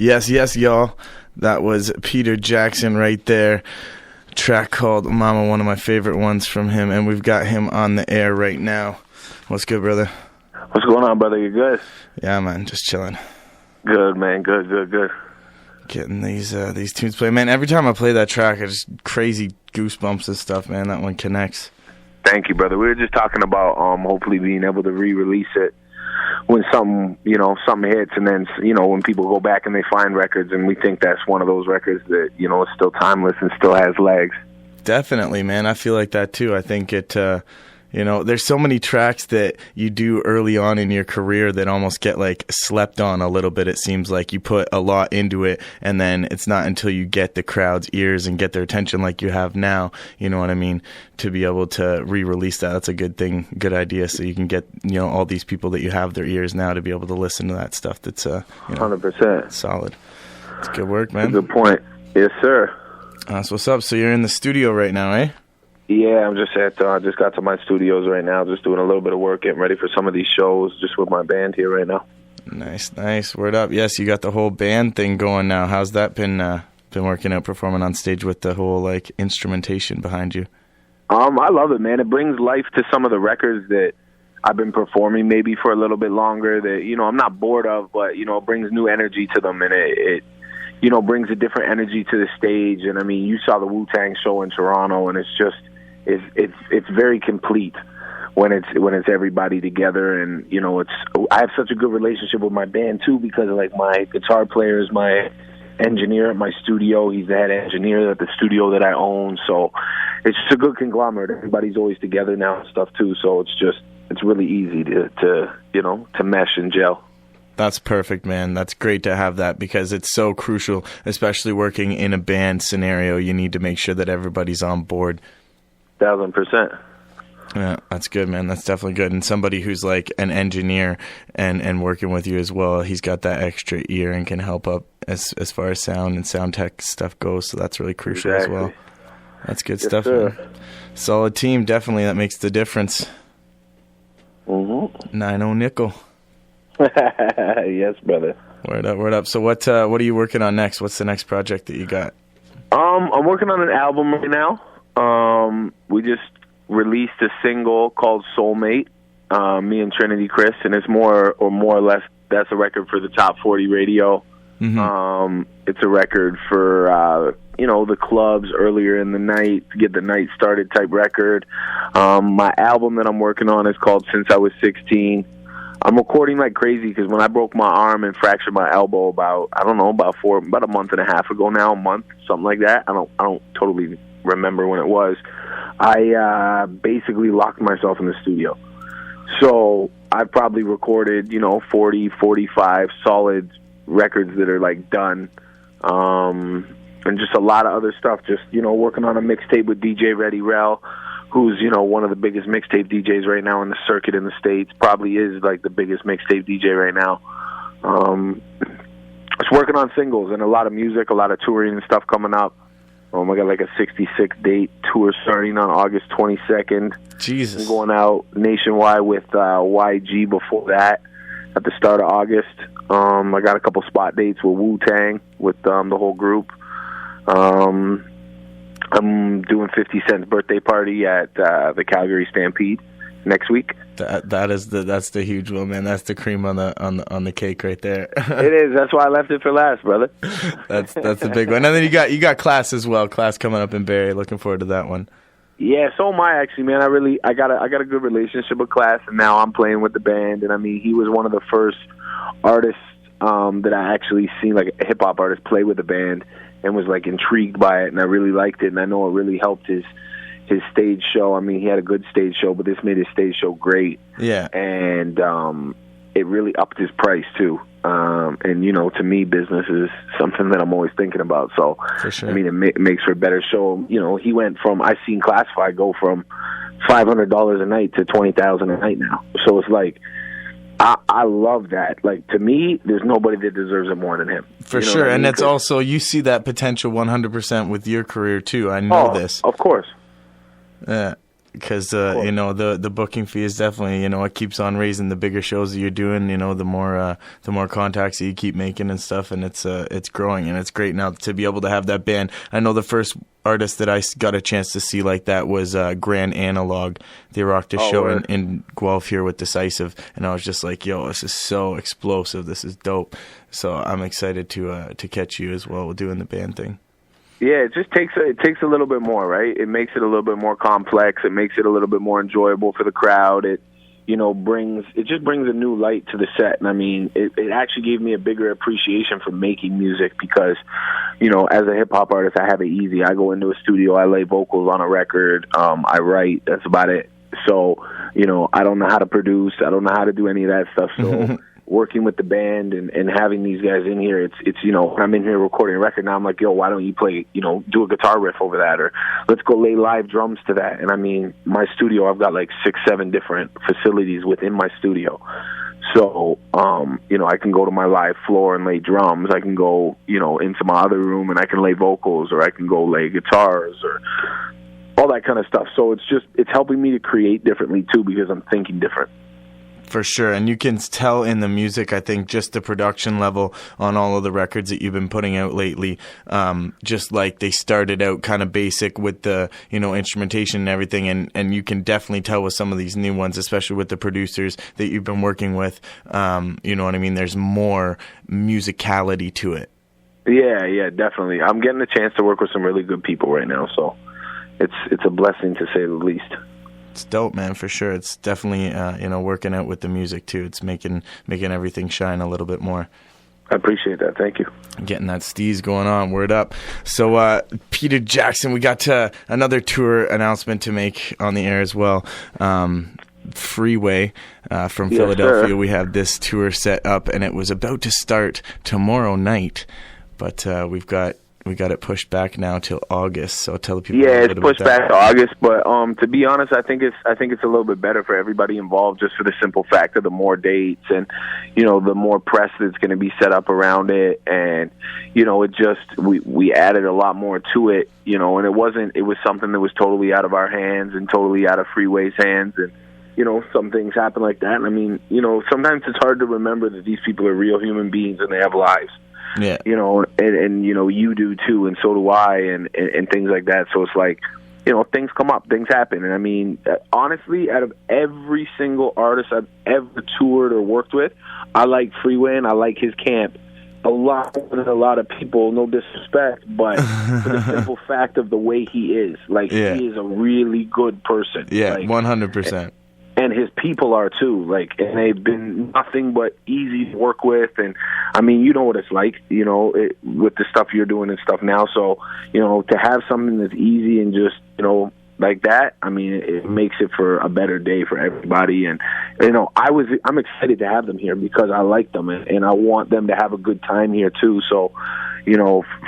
Yes, y'all. That was Peter Jackson right there. Track called Mama, one of my favorite ones from him, and we've got him on the air right now. What's good, brother? What's going on, brother? You good? Yeah, man, just chilling. Good, man. Good. Getting these tunes played. Man, every time I play that track, I just crazy goosebumps and stuff, man. That one connects. Thank you, brother. We were just talking about hopefully being able to re-release it when something hits, and then, when people go back and they find records, and we think that's one of those records that, is still timeless and still has legs. Definitely, man. I feel like that too. I think it, there's so many tracks that you do early on in your career that almost get like slept on a little bit. It seems like you put a lot into it, and then it's not until you get the crowd's ears and get their attention like you have now, you know what I mean, to be able to re-release that. That's a good thing, good idea. So you can get, all these people that you have their ears now to be able to listen to that stuff. That's 100% solid. It's good work, man. Good point. Yes, sir. So what's up? So you're in the studio right now, eh? Yeah, I'm just just got to my studios right now, just doing a little bit of work, getting ready for some of these shows, just with my band here right now. Nice. Word up. Yes, you got the whole band thing going now. How's that been working out, performing on stage with the whole like instrumentation behind you? I love it, man. It brings life to some of the records that I've been performing maybe for a little bit longer that, I'm not bored of, but, it brings new energy to them, and it brings a different energy to the stage. And I mean, you saw the Wu-Tang show in Toronto, and it's just, it's very complete when it's everybody together. And I have such a good relationship with my band too, because like my guitar player is my engineer at my studio. He's the head engineer at the studio that I own. So it's just a good conglomerate. Everybody's always together now and stuff too. So it's really easy to mesh and gel. That's perfect, man. That's great to have that, because it's so crucial, especially working in a band scenario. You need to make sure that everybody's on board. 1,000%. Yeah, that's good, man. That's definitely good. And somebody who's like an engineer and working with you as well, he's got that extra ear and can help up as far as sound and sound tech stuff goes. So that's really crucial as well. That's good stuff, man. Solid team, definitely. That makes the difference. 9-0 nickel. Yes, brother. Word up. So what are you working on next? What's the next project that you got? I'm working on an album right now. We just released a single called Soulmate, me and Trinity Chris, and it's more or less that's a record for the top 40 radio. Mm-hmm. It's a record for the clubs earlier in the night, to get the night started type record. My album that I'm working on is called Since I Was 16. I'm recording like crazy because when I broke my arm and fractured my elbow about a month and a half ago now, something like that. I don't totally remember when it was. I basically locked myself in the studio. So I probably recorded, 40, 45 solid records that are like done. And just a lot of other stuff, just, working on a mixtape with DJ Reddy Rel, who's, one of the biggest mixtape DJs right now in the circuit in the States, probably is like the biggest mixtape DJ right now. Just working on singles and a lot of music, a lot of touring and stuff coming up. I got like a 66-date tour starting on August 22nd. Jesus. I'm going out nationwide with YG before that at the start of August. I got a couple spot dates with Wu-Tang, with the whole group. I'm doing 50 Cent's birthday party at the Calgary Stampede next week. That's the huge one, man. That's the cream on the cake right there. It is. That's why I left it for last, brother. That's the big one. And then you got Class as well. Class coming up in Barrie. Looking forward to that one. Yeah, so am I actually, man. I got a good relationship with Class, and now I'm playing with the band. And I mean, he was one of the first artists that I actually seen, like a hip hop artist, play with the band, and was like intrigued by it, and I really liked it, and I know it really helped his stage show. I mean, he had a good stage show, but this made his stage show great. Yeah. And it really upped his price too. And to me, business is something that I'm always thinking about. So, for sure. I mean, it makes for a better show. He went from, I've seen Classified go from $500 a night to $20,000 a night now. So it's like, I love that. Like, to me, there's nobody that deserves it more than him. For sure. And that's also, you see that potential 100% with your career too. I know this. Of course. Yeah. because the booking fee is definitely, it keeps on raising. The bigger shows that you're doing, the more contacts that you keep making and stuff, and it's growing, and it's great now to be able to have that band. I know the first artist that I got a chance to see like that was Grand Analog. They rocked a show in Guelph here with Decisive, and I was just like, yo, this is so explosive, this is dope. So I'm excited to catch you as well doing the band thing. Yeah, it just takes a little bit more, right? It makes it a little bit more complex. It makes it a little bit more enjoyable for the crowd. It just brings a new light to the set. And I mean, it actually gave me a bigger appreciation for making music because, as a hip hop artist, I have it easy. I go into a studio, I lay vocals on a record, I write. That's about it. So, I don't know how to produce. I don't know how to do any of that stuff. So. Working with the band and having these guys in here, it's when I'm in here recording a record now, I'm like, yo, why don't you play, do a guitar riff over that, or let's go lay live drums to that. And I mean, my studio, I've got like 6-7 different facilities within my studio. So, I can go to my live floor and lay drums. I can go, into my other room and I can lay vocals, or I can go lay guitars, or all that kind of stuff. So it's helping me to create differently too, because I'm thinking different. For sure, and you can tell in the music, I think, just the production level on all of the records that you've been putting out lately, just like they started out kind of basic with the, instrumentation and everything, and you can definitely tell with some of these new ones, especially with the producers that you've been working with, you know what I mean, there's more musicality to it. Yeah, definitely. I'm getting a chance to work with some really good people right now, so it's a blessing to say the least. It's dope, man, for sure. It's definitely, working out with the music, too. It's making everything shine a little bit more. I appreciate that. Thank you. Getting that steez going on. Word up. So, Peter Jackson, we got another tour announcement to make on the air as well. Freeway from Philadelphia. Sir. We have this tour set up, and it was about to start tomorrow night, but we got it pushed back now till August. So tell the people. Yeah, it's pushed back to August. But to be honest, I think it's a little bit better for everybody involved, just for the simple fact of the more dates and the more press that's going to be set up around it, and it just we added a lot more to it. And it was something that was totally out of our hands and totally out of Freeway's hands, and some things happen like that. And I mean, sometimes it's hard to remember that these people are real human beings and they have lives. Yeah. And you do too, and so do I, and things like that. So it's like, things come up, things happen. And I mean, honestly, out of every single artist I've ever toured or worked with, I like Freeway and I like his camp a lot more than a lot of people, no disrespect, but for the simple fact of the way he is. Like, He is a really good person. Yeah, like, 100%. And his people are too, and they've been nothing but easy to work with. And I mean, you know what it's like, with the stuff you're doing and stuff now. So, to have something that's easy and just, like that, I mean, it makes it for a better day for everybody. And, I'm excited to have them here because I like them and I want them to have a good time here too. So,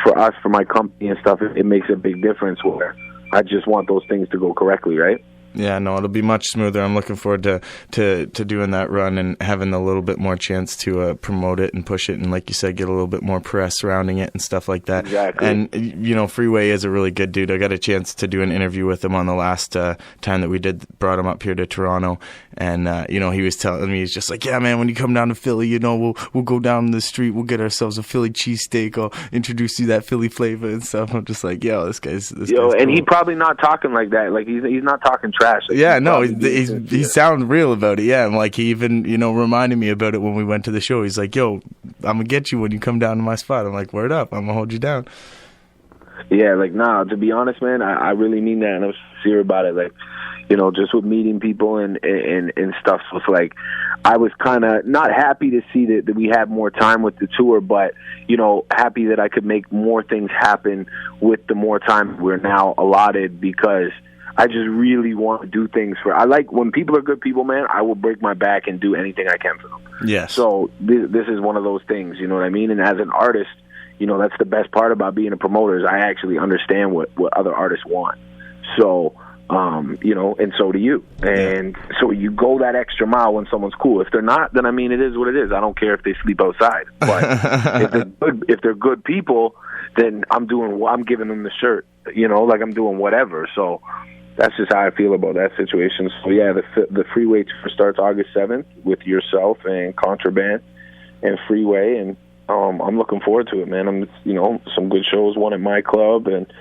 for us, for my company and stuff, it makes a big difference where I just want those things to go correctly, right? Yeah, no, it'll be much smoother. I'm looking forward to doing that run and having a little bit more chance to promote it and push it, and like you said, get a little bit more press surrounding it and stuff like that. Exactly. And Freeway is a really good dude. I got a chance to do an interview with him on the last time that we brought him up here to Toronto, and he was telling me, he's just like, yeah, man, when you come down to Philly, we'll go down the street, we'll get ourselves a Philly cheesesteak, I'll introduce you that Philly flavor and stuff. I'm just like, yo, this guy's and cool. He probably not talking like that. Like he's not talking trash. Like, yeah, no, he sounds real about it. Yeah, and like he even reminded me about it when we went to the show. He's like, yo, I'm gonna get you when you come down to my spot. I'm like, word up, I'm gonna hold you down. Yeah, like, nah, to be honest, man, I really mean that, and I'm sincere about it. Like, just with meeting people and stuff. So it's like, I was kind of not happy to see that we had more time with the tour, but, happy that I could make more things happen with the more time we're now allotted, because I just really want to do things I like when people are good people, man, I will break my back and do anything I can for them. Yes. So this is one of those things, you know what I mean? And as an artist, that's the best part about being a promoter, is I actually understand what other artists want. So, and so do you. And so you go that extra mile when someone's cool. If they're not, then I mean, it is what it is. I don't care if they sleep outside. But if they're good people, then I'm giving them the shirt, like I'm doing whatever. So, that's just how I feel about that situation. So yeah, the Freeway tour starts August 7th with yourself and Contraband and Freeway, and I'm looking forward to it, man. Some good shows, one at my club, and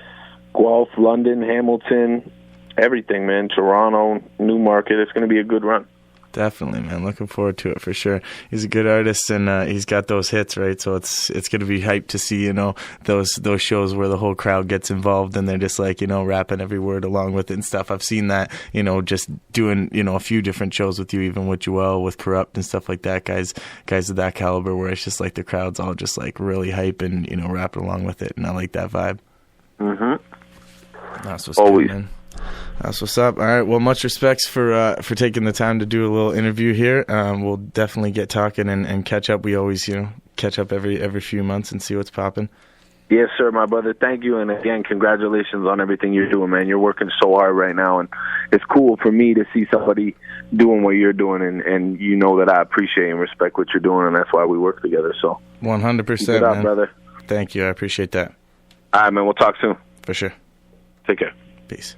Guelph, London, Hamilton, everything, man. Toronto, Newmarket. It's going to be a good run. Definitely, man. Looking forward to it for sure. He's a good artist, and he's got those hits, right? So it's going to be hyped to see, those shows where the whole crowd gets involved and they're just like, rapping every word along with it and stuff. I've seen that, just doing, a few different shows with you, even with Joel, with Corrupt and stuff like that. Guys of that caliber, where it's just like the crowd's all just like really hype and rapping along with it, and I like that vibe. That's what's Always. good, man. That's what's up. All right. Well, much respects for taking the time to do a little interview here. We'll definitely get talking and catch up. We always, catch up every few months and see what's popping. Yes, sir, my brother. Thank you. And again, congratulations on everything you're doing, man. You're working so hard right now. And it's cool for me to see somebody doing what you're doing. And you know that I appreciate and respect what you're doing. And that's why we work together. So 100%, keep it up, man. Brother. Thank you. I appreciate that. All right, man. We'll talk soon. For sure. Take care. Peace.